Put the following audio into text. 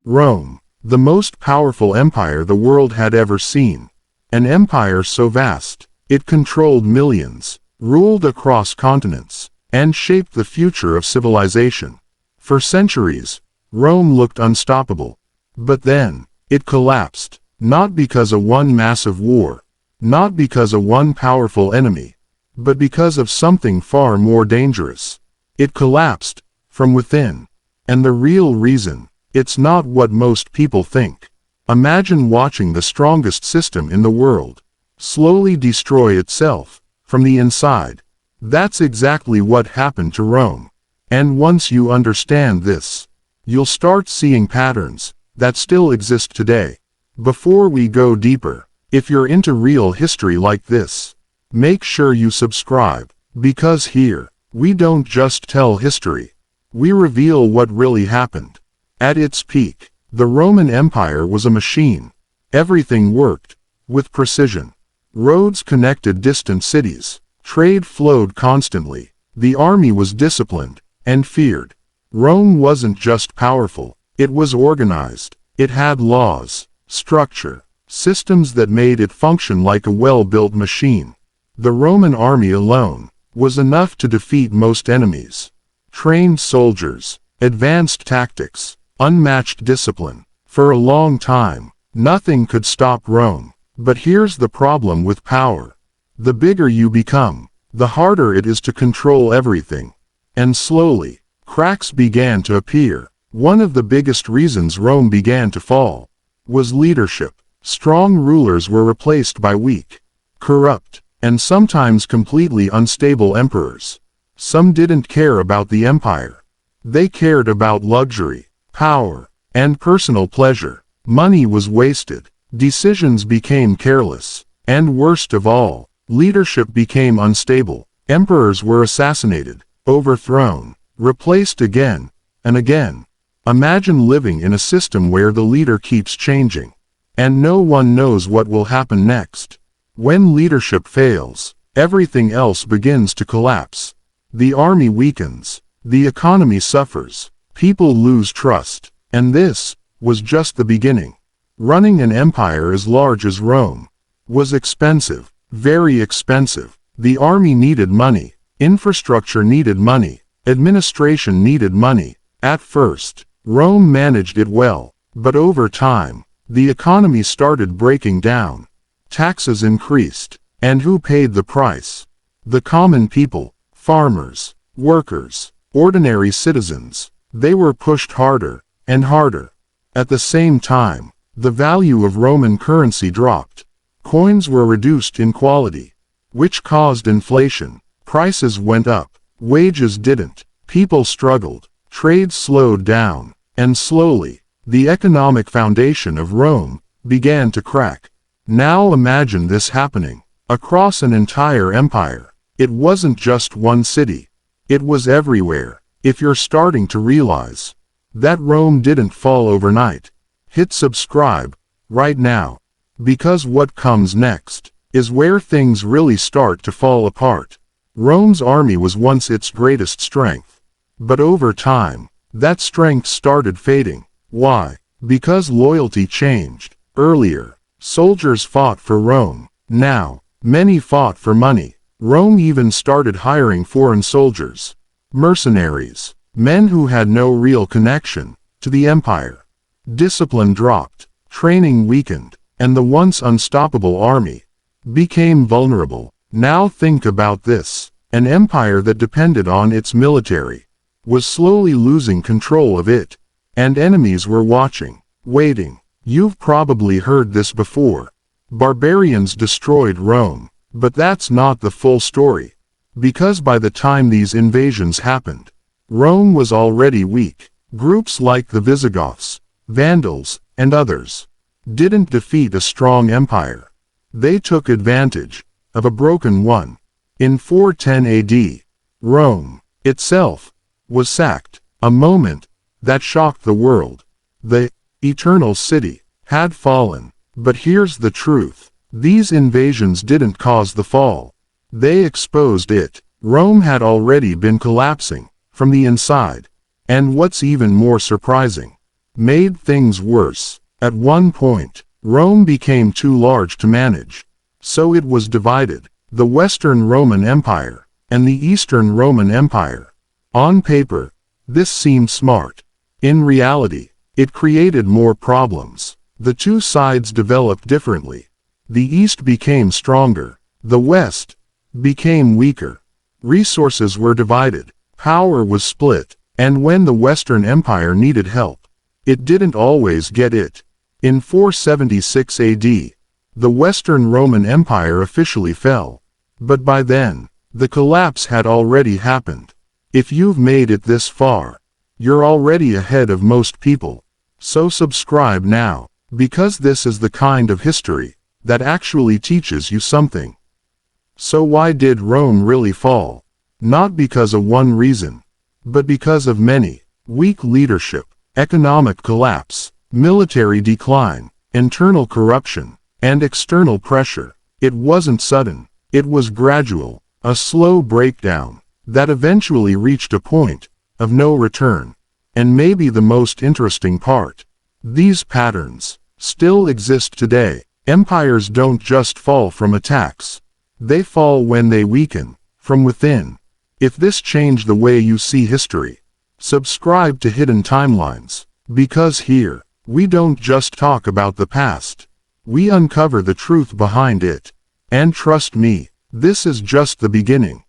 Rome, the most powerful empire the world had ever seen. An empire so vast, it controlled millions, ruled across continents, and shaped the future of civilization. For centuries, Rome looked unstoppable. But then, it collapsed, not because of one massive war, not because of one powerful enemy, but because of something far more dangerous. It collapsed from within. And the real reason, it's not what most people think. Imagine watching the strongest system in the world slowly destroy itself from the inside. That's exactly what happened to Rome. And once you understand this, you'll start seeing patterns that still exist today. Before we go deeper, if you're into real history like this, make sure you subscribe, because here, we don't just tell history. We reveal what really happened. At its peak, the Roman Empire was a machine. Everything worked with precision. Roads connected distant cities. Trade flowed constantly. The army was disciplined and feared. Rome wasn't just powerful, it was organized. It had laws, structure, systems that made it function like a well-built machine. The Roman army alone was enough to defeat most enemies. Trained soldiers, advanced tactics, unmatched discipline. For a long time, nothing could stop Rome. But here's the problem with power. The bigger you become, the harder it is to control everything. And slowly, cracks began to appear. One of the biggest reasons Rome began to fall was leadership. Strong rulers were replaced by weak, corrupt, and sometimes completely unstable emperors. Some didn't care about the empire. They cared about luxury, power, and personal pleasure. Money was wasted. Decisions became careless. And worst of all, leadership became unstable. Emperors were assassinated, overthrown, replaced again and again. Imagine living in a system where the leader keeps changing, and no one knows what will happen next. When leadership fails, everything else begins to collapse. The army weakens, the economy suffers, people lose trust, and this was just the beginning. Running an empire as large as Rome was expensive, very expensive. The army needed money, infrastructure needed money, administration needed money. At first, Rome managed it well, but over time, the economy started breaking down. Taxes increased, and who paid the price? The common people, farmers, workers, ordinary citizens. They were pushed harder and harder. At the same time, the value of Roman currency dropped. Coins were reduced in quality, which caused inflation. Prices went up, wages didn't. People struggled, trade slowed down, and slowly, the economic foundation of Rome began to crack. Now imagine this happening across an entire empire. It wasn't just one city. It was everywhere. If you're starting to realize that Rome didn't fall overnight, hit subscribe right now, because what comes next is where things really start to fall apart. Rome's army was once its greatest strength, but over time, that strength started fading. Why? Because loyalty changed. Earlier, soldiers fought for Rome. Now, many fought for money. Rome even started hiring foreign soldiers, mercenaries, men who had no real connection to the empire. Discipline dropped, training weakened, and the once unstoppable army became vulnerable. Now think about this. An empire that depended on its military was slowly losing control of it, and enemies were watching, waiting. You've probably heard this before. Barbarians destroyed Rome, but that's not the full story. Because by the time these invasions happened, Rome was already weak. Groups like the Visigoths, Vandals, and others didn't defeat a strong empire. They took advantage of a broken one. In 410 AD, Rome itself was sacked, a moment that shocked the world. The eternal city had fallen. But here's the truth. These invasions didn't cause the fall. They exposed it. Rome had already been collapsing from the inside. And what's even more surprising, made things worse. At one point, Rome became too large to manage. So it was divided, the Western Roman Empire, and the Eastern Roman Empire. On paper, this seemed smart. In reality, it created more problems. The two sides developed differently. The East became stronger. The West became weaker. Resources were divided. Power was split. And when the Western Empire needed help, it didn't always get it. In 476 AD, the Western Roman Empire officially fell. But by then, the collapse had already happened. If you've made it this far, you're already ahead of most people. So subscribe now, because this is the kind of history that actually teaches you something. So why did Rome really fall? Not because of one reason, but because of many: weak leadership, economic collapse, military decline, internal corruption, and external pressure. It wasn't sudden, it was gradual, a slow breakdown that eventually reached a point of no return. And maybe the most interesting part, these patterns still exist today. Empires don't just fall from attacks. They fall when they weaken from within. If this changed the way you see history, subscribe to Hidden Timelines, because here, we don't just talk about the past. We uncover the truth behind it. And trust me, this is just the beginning.